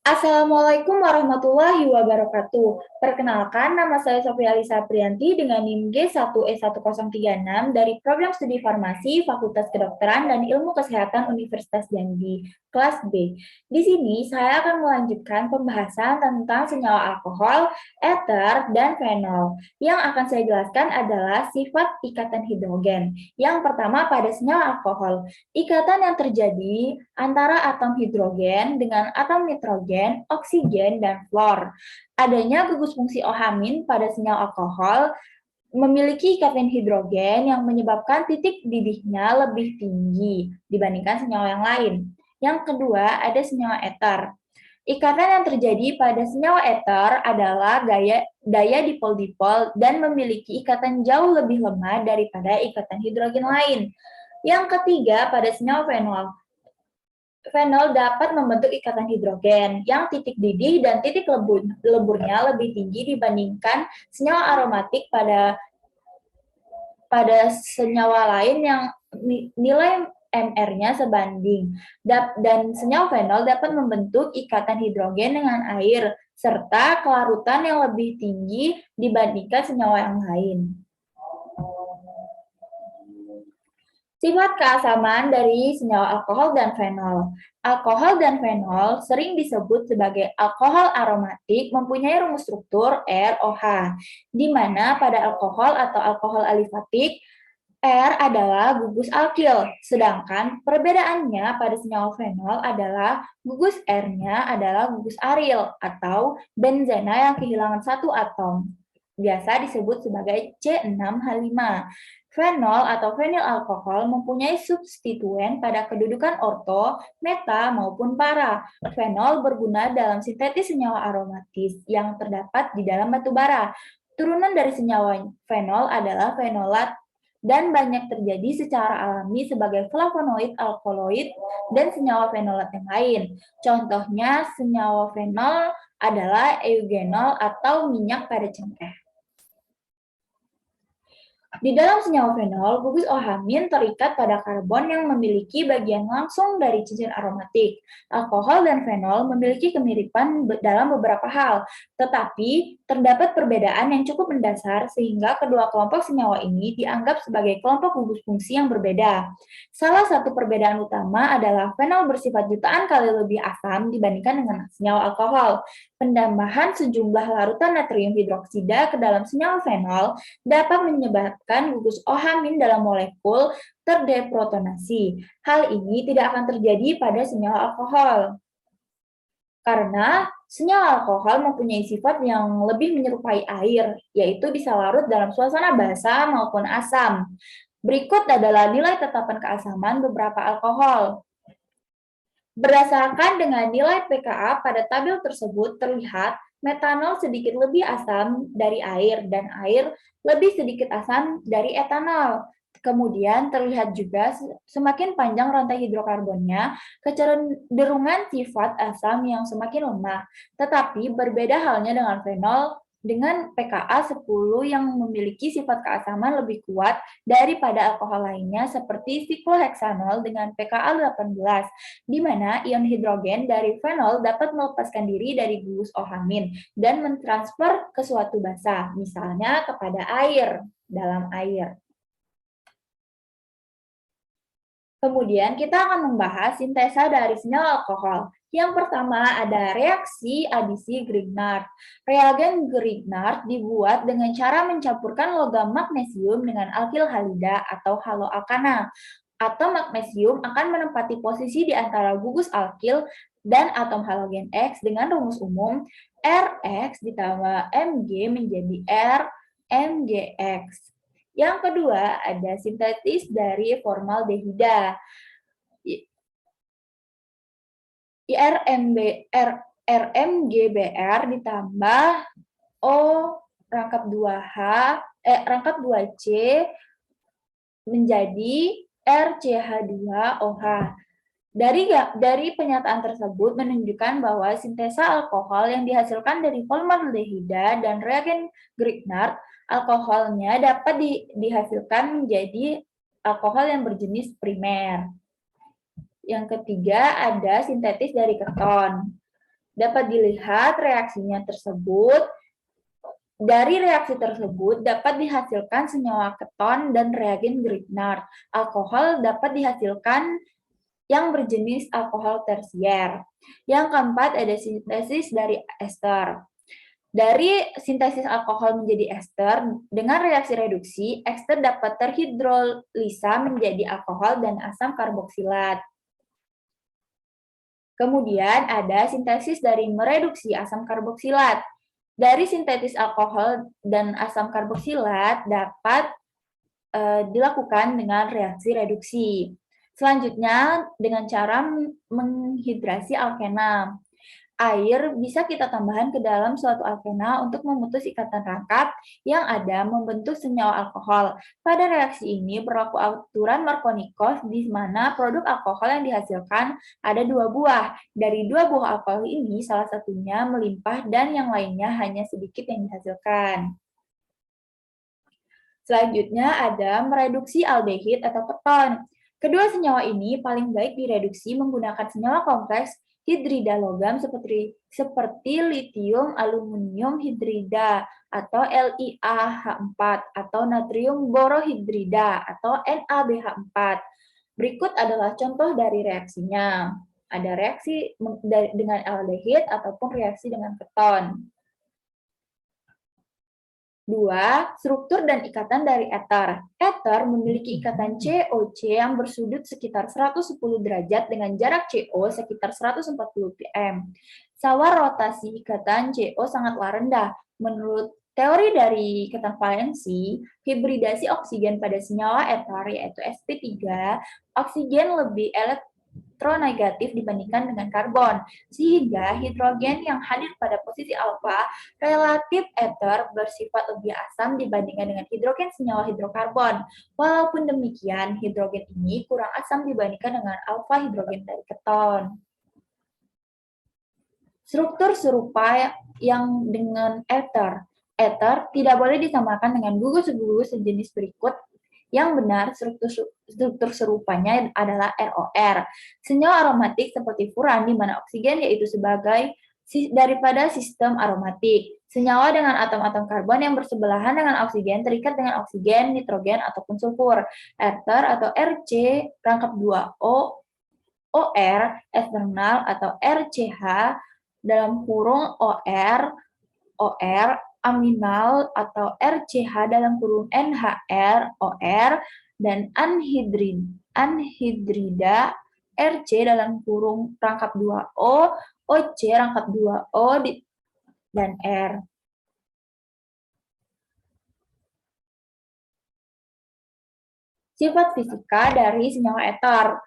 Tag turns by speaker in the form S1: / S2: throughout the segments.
S1: Assalamualaikum warahmatullahi wabarakatuh. Perkenalkan, nama saya Sofia Lisa Priyanti dengan NIM G1E1036 dari Program Studi Farmasi Fakultas Kedokteran dan Ilmu Kesehatan Universitas Jambi, kelas B. Di sini saya akan melanjutkan pembahasan tentang senyawa alkohol, eter, dan fenol. Yang akan saya jelaskan adalah sifat ikatan hidrogen. Yang pertama pada senyawa alkohol, ikatan yang terjadi antara atom hidrogen dengan atom nitrogen, oksigen, dan fluor. Adanya gugus fungsi OH- pada senyawa alkohol memiliki ikatan hidrogen yang menyebabkan titik didihnya lebih tinggi dibandingkan senyawa yang lain. Yang kedua, ada senyawa eter. Ikatan yang terjadi pada senyawa eter adalah daya dipol-dipol dan memiliki ikatan jauh lebih lemah daripada ikatan hidrogen lain. Yang ketiga, pada senyawa fenol. Fenol dapat membentuk ikatan hidrogen yang titik didih dan titik leburnya lebih tinggi dibandingkan senyawa aromatik pada senyawa lain yang nilai MR-nya sebanding. Dan senyawa fenol dapat membentuk ikatan hidrogen dengan air serta kelarutan yang lebih tinggi dibandingkan senyawa yang lain. Sifat keasaman dari senyawa alkohol dan fenol. Alkohol dan fenol sering disebut sebagai alkohol aromatik mempunyai rumus struktur ROH, di mana pada alkohol atau alkohol alifatik, R adalah gugus alkil, sedangkan perbedaannya pada senyawa fenol adalah gugus R-nya adalah gugus aril atau benzena yang kehilangan satu atom. Biasa disebut sebagai C6H5. Fenol atau fenyl alkohol mempunyai substituen pada kedudukan orto, meta, maupun para. Fenol berguna dalam sintetis senyawa aromatis yang terdapat di dalam batu bara. Turunan dari senyawa fenol adalah fenolat dan banyak terjadi secara alami sebagai flavonoid, alkaloid, dan senyawa fenolat yang lain. Contohnya senyawa fenol adalah eugenol atau minyak pada cengkeh. Di dalam senyawa fenol, gugus OH- terikat pada karbon yang memiliki bagian langsung dari cincin aromatik. Alkohol dan fenol memiliki kemiripan dalam beberapa hal, tetapi terdapat perbedaan yang cukup mendasar sehingga kedua kelompok senyawa ini dianggap sebagai kelompok gugus fungsi yang berbeda. Salah satu perbedaan utama adalah fenol bersifat jutaan kali lebih asam dibandingkan dengan senyawa alkohol. Penambahan sejumlah larutan natrium hidroksida ke dalam senyawa fenol dapat menyebabkan gugus OH- dalam molekul terdeprotonasi. Hal ini tidak akan terjadi pada senyawa alkohol. Karena senyawa alkohol mempunyai sifat yang lebih menyerupai air, yaitu bisa larut dalam suasana basah maupun asam. Berikut adalah nilai tetapan keasaman beberapa alkohol. Berdasarkan dengan nilai pKa pada tabel tersebut terlihat metanol sedikit lebih asam dari air dan air lebih sedikit asam dari etanol. Kemudian terlihat juga semakin panjang rantai hidrokarbonnya, kecenderungan sifat asam yang semakin lemah. Tetapi berbeda halnya dengan fenol dengan pKa 10 yang memiliki sifat keasaman lebih kuat daripada alkohol lainnya seperti sikloheksanol dengan pKa 18, di mana ion hidrogen dari fenol dapat melepaskan diri dari gugus OH- dan mentransfer ke suatu basa, misalnya kepada air, dalam air. Kemudian kita akan membahas sintesa dari senyawa alkohol. Yang pertama ada reaksi adisi Grignard. Reagen Grignard dibuat dengan cara mencampurkan logam magnesium dengan alkil halida atau haloalkana. Atom magnesium akan menempati posisi di antara gugus alkil dan atom halogen X dengan rumus umum Rx ditambah Mg menjadi RMgX. Yang kedua, ada sintetis dari formaldehida. RMGBr ditambah O rangkap 2H, rangkap 2C menjadi RCH2OH. Dari pernyataan tersebut menunjukkan bahwa sintesa alkohol yang dihasilkan dari formaldehida dan reagen Grignard, alkoholnya dapat dihasilkan menjadi alkohol yang berjenis primer. Yang ketiga ada sintetis dari keton. Dapat dilihat reaksinya tersebut. Dari reaksi tersebut dapat dihasilkan senyawa keton dan reagen Grignard. Alkohol dapat dihasilkan yang berjenis alkohol tersier. Yang keempat ada sintesis dari ester. Dari sintesis alkohol menjadi ester, dengan reaksi reduksi, ester dapat terhidrolisa menjadi alkohol dan asam karboksilat. Kemudian ada sintesis dari mereduksi asam karboksilat. Dari sintetis alkohol dan asam karboksilat dapat dilakukan dengan reaksi reduksi. Selanjutnya, dengan cara menghidrasi alkena. Air bisa kita tambahkan ke dalam suatu alkena untuk memutus ikatan rangkap yang ada membentuk senyawa alkohol. Pada reaksi ini berlaku aturan Markovnikov di mana produk alkohol yang dihasilkan ada dua buah. Dari dua buah alkohol ini, salah satunya melimpah dan yang lainnya hanya sedikit yang dihasilkan. Selanjutnya ada mereduksi aldehid atau keton. Kedua senyawa ini paling baik direduksi menggunakan senyawa kompleks hidrida logam seperti litium aluminium hidrida atau LiAH4 atau natrium borohidrida atau NaBH4. Berikut adalah contoh dari reaksinya. Ada reaksi dengan aldehid ataupun reaksi dengan keton. 2. Struktur dan ikatan dari eter. Eter memiliki ikatan COC yang bersudut sekitar 110 derajat dengan jarak CO sekitar 140 pm. Sawar rotasi ikatan CO sangatlah rendah. Menurut teori dari ikatan valensi, hibridasi oksigen pada senyawa eter yaitu sp3, oksigen lebih elektronegatif dibandingkan dengan karbon, sehingga hidrogen yang hadir pada posisi alfa relatif eter bersifat lebih asam dibandingkan dengan hidrogen senyawa hidrokarbon. Walaupun demikian, hidrogen ini kurang asam dibandingkan dengan alfa hidrogen dari keton. Struktur serupa yang dengan eter. Eter tidak boleh disamakan dengan gugus-gugus sejenis berikut. Yang benar, struktur serupanya adalah ROR. Senyawa aromatik seperti furan di mana oksigen yaitu sebagai daripada sistem aromatik. Senyawa dengan atom-atom karbon yang bersebelahan dengan oksigen terikat dengan oksigen, nitrogen, ataupun sulfur. Ether atau RC rangkap 2O, OR eksternal atau RCH dalam kurung OR aminal atau RCH dalam kurung NHR, OR, dan anhidrida RC dalam kurung rangkap 2O, OC rangkap 2O, dan R. Sifat fisika dari senyawa eter.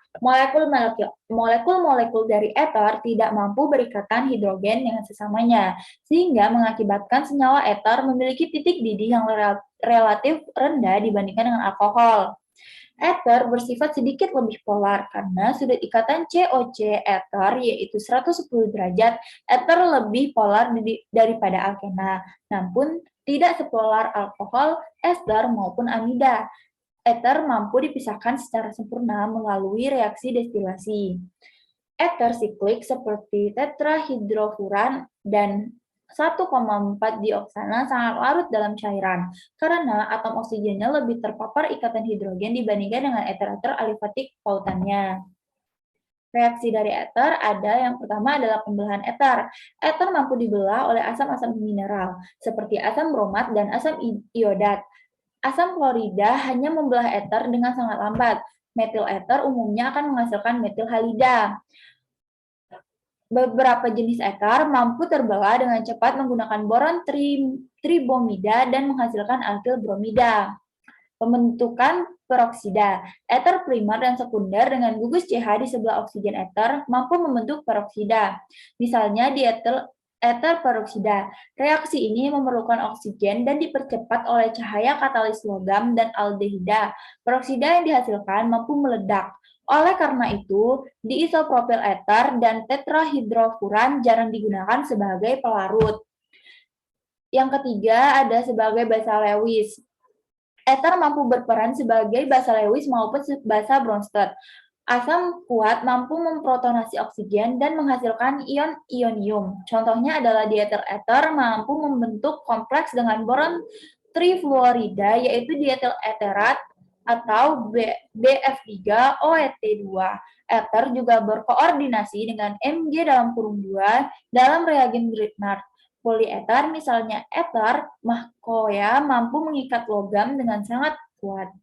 S1: Molekul-molekul dari eter tidak mampu berikatan hidrogen dengan sesamanya, sehingga mengakibatkan senyawa eter memiliki titik didih yang relatif rendah dibandingkan dengan alkohol. Eter bersifat sedikit lebih polar karena sudut ikatan COC eter yaitu 110 derajat, eter lebih polar daripada alkena, namun tidak sepolar alkohol, ester maupun amida. Eter mampu dipisahkan secara sempurna melalui reaksi destilasi. Eter siklik seperti tetrahidrofuran dan 1,4 dioksana sangat larut dalam cairan karena atom oksigennya lebih terpapar ikatan hidrogen dibandingkan dengan eter-eter alifatik pautannya. Reaksi dari eter ada yang pertama adalah pembelahan eter. Eter mampu dibelah oleh asam-asam mineral seperti asam bromat dan asam iodat. Asam klorida hanya membelah eter dengan sangat lambat. Metil eter umumnya akan menghasilkan metil halida. Beberapa jenis eter mampu terbelah dengan cepat menggunakan boron tribomida dan menghasilkan alkil bromida. Pembentukan peroksida. Eter primer dan sekunder dengan gugus CH di sebelah oksigen eter mampu membentuk peroksida. Misalnya di eter peroksida. Reaksi ini memerlukan oksigen dan dipercepat oleh cahaya katalis logam dan aldehida. Peroksida yang dihasilkan mampu meledak. Oleh karena itu, diisopropil eter dan tetrahidrofuran jarang digunakan sebagai pelarut. Yang ketiga ada sebagai basa Lewis. Eter mampu berperan sebagai basa Lewis maupun basa Bronsted. Asam kuat mampu memprotonasi oksigen dan menghasilkan ion ionium. Contohnya adalah dietil ether mampu membentuk kompleks dengan boron trifluorida yaitu dietil eterat atau BF3OET2. Ether juga berkoordinasi dengan Mg dalam kurung 2 dalam reagen Grignard. Polieter misalnya ether mahkoya mampu mengikat logam dengan sangat kuat.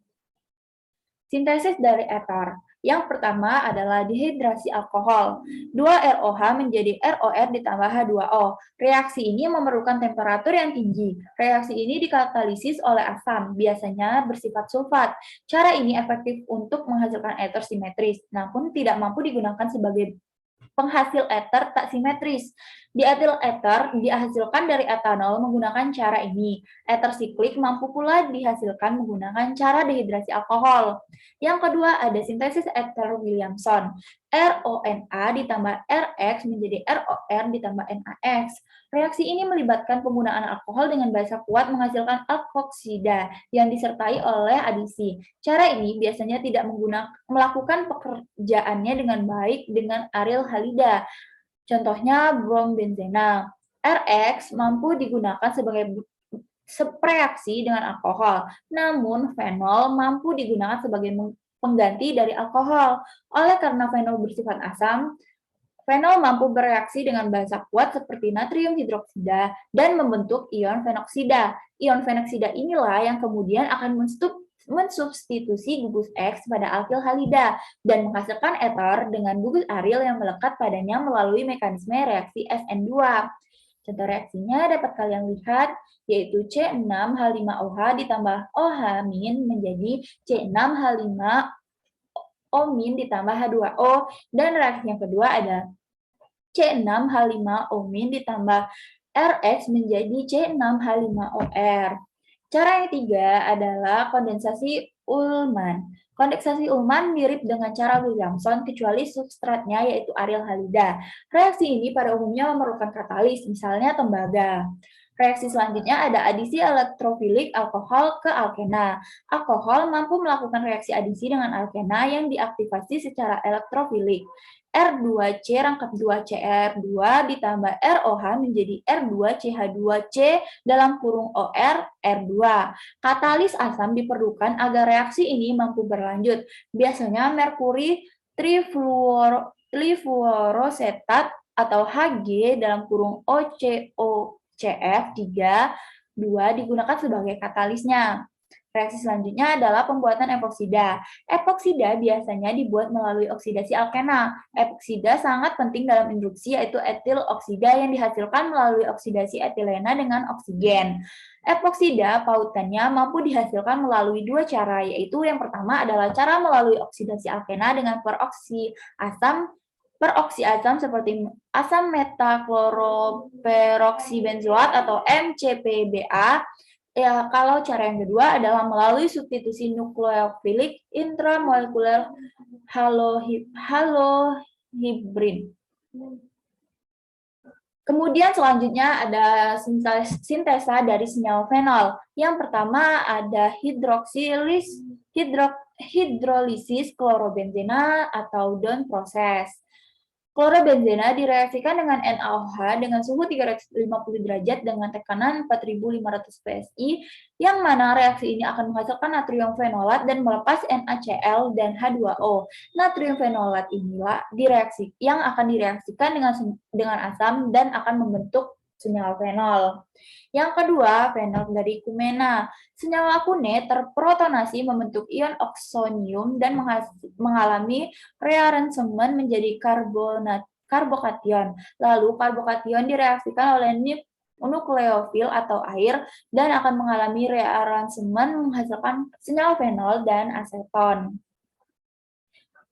S1: Sintesis dari ether. Yang pertama adalah dehidrasi alkohol. 2ROH menjadi ROR ditambah H2O. Reaksi ini memerlukan temperatur yang tinggi. Reaksi ini dikatalisis oleh asam, biasanya bersifat sulfat. Cara ini efektif untuk menghasilkan ether simetris, namun tidak mampu digunakan sebagai penghasil ether tak simetris. Dietil ether dihasilkan dari etanol menggunakan cara ini. Ether siklik mampu pula dihasilkan menggunakan cara dehidrasi alkohol. Yang kedua ada sintesis ether Williamson. RONA ditambah RX menjadi ROR ditambah NaX. Reaksi ini melibatkan penggunaan alkohol dengan basa kuat menghasilkan alkoksida yang disertai oleh adisi. Cara ini biasanya tidak melakukan pekerjaannya dengan baik dengan aril halida. Contohnya brombenzena. RX mampu digunakan sebagai reaksi dengan alkohol, namun fenol mampu digunakan sebagai pengganti dari alkohol. Oleh karena fenol bersifat asam, fenol mampu bereaksi dengan basa kuat seperti natrium hidroksida dan membentuk ion fenoksida. Ion fenoksida inilah yang kemudian akan mensubstitusi gugus X pada alkil halida dan menghasilkan ether dengan gugus aril yang melekat padanya melalui mekanisme reaksi SN2. Contoh reaksinya dapat kalian lihat, yaitu C6H5OH ditambah OH- menjadi C6H5O- ditambah H2O, dan reaksi yang kedua ada C6H5O- ditambah RX menjadi C6H5OR. Cara yang ketiga adalah kondensasi Ullmann. Kondensasi Ullmann mirip dengan cara Williamson kecuali substratnya yaitu aril halida. Reaksi ini pada umumnya memerlukan katalis, misalnya tembaga. Reaksi selanjutnya ada adisi elektrofilik alkohol ke alkena. Alkohol mampu melakukan reaksi adisi dengan alkena yang diaktifasi secara elektrofilik. R2C rangkap 2CR2 ditambah ROH menjadi R2CH2C dalam kurung OR R2. Katalis asam diperlukan agar reaksi ini mampu berlanjut. Biasanya merkuri trifluorosetat atau Hg dalam kurung OCOCF3 digunakan sebagai katalisnya. Reaksi selanjutnya adalah pembuatan epoksida. Epoksida biasanya dibuat melalui oksidasi alkena. Epoksida sangat penting dalam induksi yaitu etil oksida yang dihasilkan melalui oksidasi etilena dengan oksigen. Epoksida pautannya mampu dihasilkan melalui dua cara, yaitu yang pertama adalah cara melalui oksidasi alkena dengan peroksi asam seperti asam metakloroperoksibenzoat atau MCPBA. Ya, kalau cara yang kedua adalah melalui substitusi nukleofilik intramolekuler halohibrin. Kemudian selanjutnya ada sintesa dari senyawa fenol. Yang pertama ada hidrolisis klorobenzena atau Down proses. Klorobenzena direaksikan dengan NaOH dengan suhu 350 derajat dengan tekanan 4.500 PSI, yang mana reaksi ini akan menghasilkan natrium fenolat dan melepas NaCl dan H2O. Natrium fenolat inilah yang akan direaksikan dengan asam dan akan membentuk senyawa fenol. Yang kedua, fenol dari kumena. Senyawa kune terprotonasi membentuk ion oksonium dan mengalami rearansemen menjadi karbokation. Lalu karbokation direaksikan oleh nukleofil atau air dan akan mengalami rearansemen menghasilkan senyawa fenol dan aseton.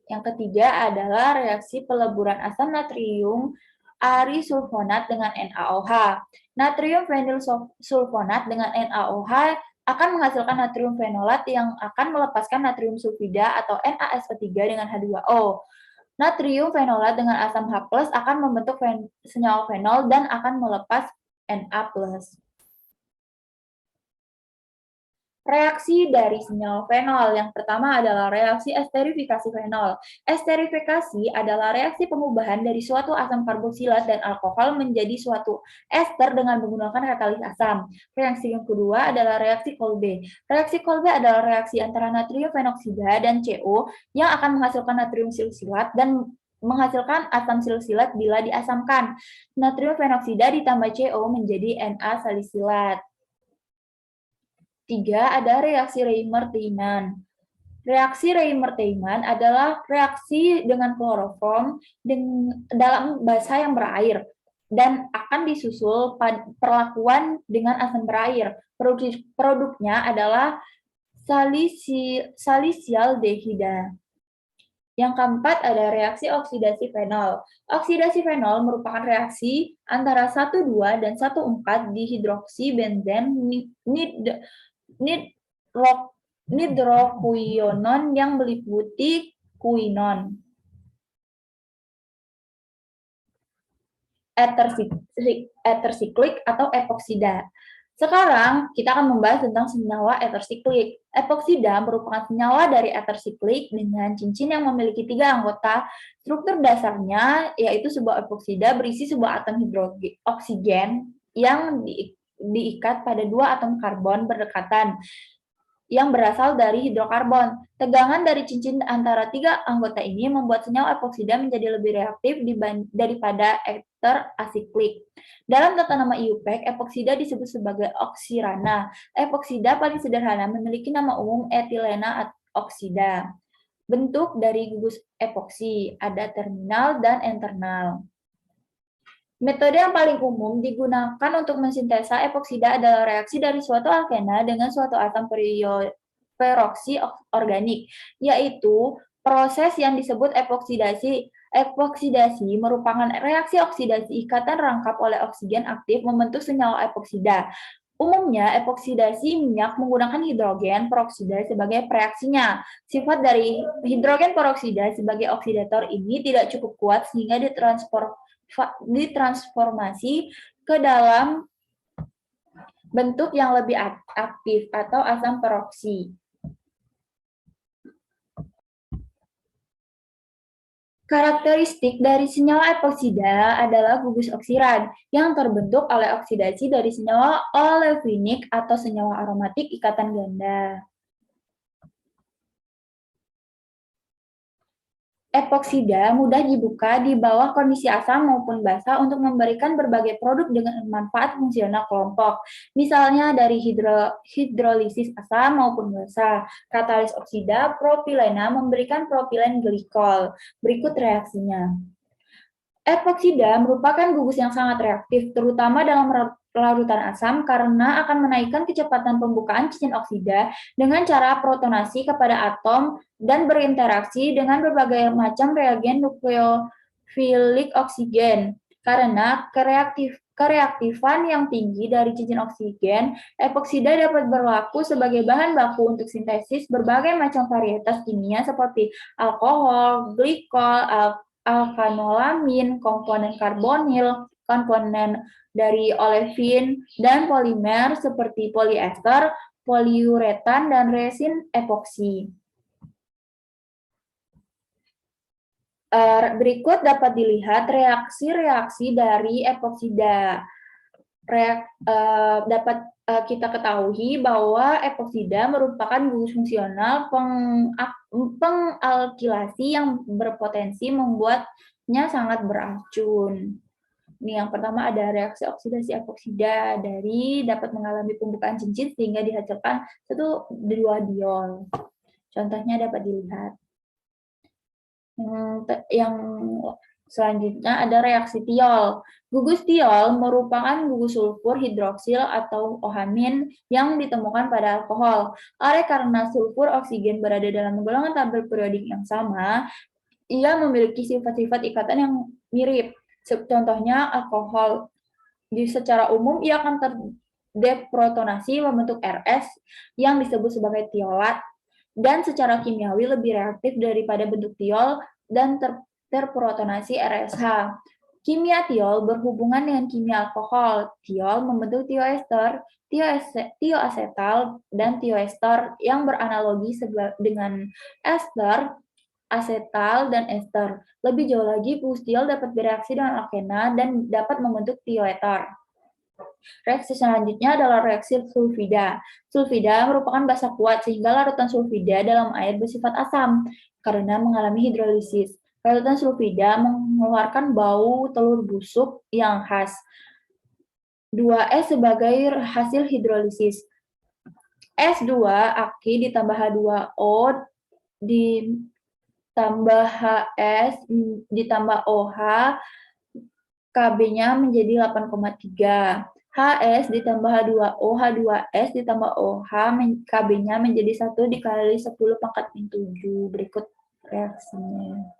S1: Yang ketiga adalah reaksi peleburan asam natrium arisulfonat dengan NaOH. Natrium fenyl sulfonat dengan NaOH akan menghasilkan natrium fenolat yang akan melepaskan natrium sulfida atau NaSO3 dengan H2O. Natrium fenolat dengan asam H+ akan membentuk senyawa fenol dan akan melepas Na+. Reaksi dari senyawa fenol. Yang pertama adalah reaksi esterifikasi fenol. Esterifikasi adalah reaksi pengubahan dari suatu asam karboksilat dan alkohol menjadi suatu ester dengan menggunakan katalis asam. Reaksi yang kedua adalah reaksi Kolbe. Reaksi Kolbe adalah reaksi antara natrium fenoksida dan CO yang akan menghasilkan natrium silsilat dan menghasilkan asam silsilat bila diasamkan. Natrium fenoksida ditambah CO menjadi Na salisilat. 3. Ada reaksi Reimer-Tiemann. Reaksi Reimer-Tiemann adalah reaksi dengan kloroform dalam basa yang berair dan akan disusul perlakuan dengan asam berair. Produknya adalah salisialdehida. Yang keempat ada reaksi oksidasi fenol. Oksidasi fenol merupakan reaksi antara 1,2 dan 1,4 dihidroksibenzen nidrokuinonon yang meliputi kuinon. Ether siklik atau epoksida. Sekarang kita akan membahas tentang senyawa ether siklik. Epoksida merupakan senyawa dari ether siklik dengan cincin yang memiliki 3 anggota. Struktur dasarnya yaitu sebuah epoksida berisi sebuah atom oksigen yang diikat pada 2 atom karbon berdekatan yang berasal dari hidrokarbon. Tegangan dari cincin antara 3 anggota ini membuat senyawa epoksida menjadi lebih reaktif daripada ether asiklik. Dalam tata nama IUPAC, epoksida disebut sebagai oksirana. Epoksida paling sederhana memiliki nama umum etilena oksida. Bentuk dari gugus epoksi ada terminal dan internal. Metode yang paling umum digunakan untuk mensintesa epoksida adalah reaksi dari suatu alkena dengan suatu atom peroksi organik, yaitu proses yang disebut epoksidasi. Epoksidasi merupakan reaksi oksidasi ikatan rangkap oleh oksigen aktif membentuk senyawa epoksida. Umumnya, epoksidasi minyak menggunakan hidrogen peroksida sebagai pereaksinya. Sifat dari hidrogen peroksida sebagai oksidator ini tidak cukup kuat sehingga ditransformasi ke dalam bentuk yang lebih aktif atau asam peroksi. Karakteristik dari senyawa epoksida adalah gugus oksidan yang terbentuk oleh oksidasi dari senyawa olefinik atau senyawa aromatik ikatan ganda. Epoksida mudah dibuka di bawah kondisi asam maupun basa untuk memberikan berbagai produk dengan manfaat fungsional kelompok. Misalnya dari hidrolisis asam maupun basa. Katalis oksida propilena memberikan propilen glikol. Berikut reaksinya. Epoksida merupakan gugus yang sangat reaktif, terutama dalam larutan asam karena akan menaikkan kecepatan pembukaan cincin oksida dengan cara protonasi kepada atom dan berinteraksi dengan berbagai macam reagen nukleofilik oksigen. Karena kereaktifan yang tinggi dari cincin oksigen, epoksida dapat berlaku sebagai bahan baku untuk sintesis berbagai macam varietas kimia seperti alkohol, glikol, alkanolamin, komponen karbonil, komponen dari olefin, dan polimer seperti poliester, poliuretan, dan resin epoksi. Berikut dapat dilihat reaksi-reaksi dari epoksida. Dapat kita ketahui bahwa epoksida merupakan gugus fungsional pengalkilasi yang berpotensi membuatnya sangat beracun. Ini yang pertama ada reaksi oksidasi epoksida dari dapat mengalami pembukaan cincin sehingga dihasilkan 1,2 diol. Contohnya dapat dilihat. Yang selanjutnya ada reaksi tiol. Gugus tiol merupakan gugus sulfur hidroksil atau OH- yang ditemukan pada alkohol. Oleh karena sulfur oksigen berada dalam golongan tabel periodik yang sama, ia memiliki sifat-sifat ikatan yang mirip. Contohnya alkohol. Secara umum ia akan terdeprotonasi membentuk RS yang disebut sebagai tiolat dan secara kimiawi lebih reaktif daripada bentuk tiol dan terprotonasi RSH. Kimia tiol berhubungan dengan kimia alkohol. Tiol membentuk tioester. tioasetal, dan tioester yang beranalogi dengan ester, asetal, dan ester. Lebih jauh lagi, pustiol dapat bereaksi dengan alkena dan dapat membentuk tioeter. Reaksi selanjutnya adalah reaksi sulfida. Sulfida merupakan basa kuat sehingga larutan sulfida dalam air bersifat asam karena mengalami hidrolisis. Larutan sulfida mengeluarkan bau telur busuk yang khas. 2S sebagai hasil hidrolisis. S2 Aki ditambah H2O ditambah HS ditambah OH, KB-nya menjadi 8,3. HS ditambah H2O, H2S ditambah OH, KB-nya menjadi 1 dikali 10 pangkat min 7. Berikut reaksinya.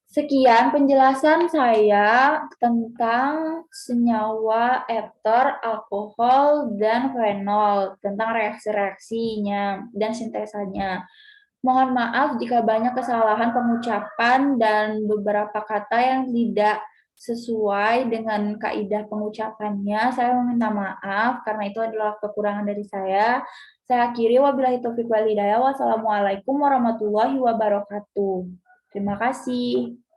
S1: Sekian penjelasan saya tentang senyawa eter, alkohol, dan fenol, tentang reaksi-reaksinya dan sintesanya. Mohon maaf jika banyak kesalahan pengucapan dan beberapa kata yang tidak sesuai dengan kaidah pengucapannya. Saya meminta maaf karena itu adalah kekurangan dari saya. Saya akhiri, wabillahi taufiq wal hidayah. Wassalamualaikum warahmatullahi wabarakatuh. Terima kasih.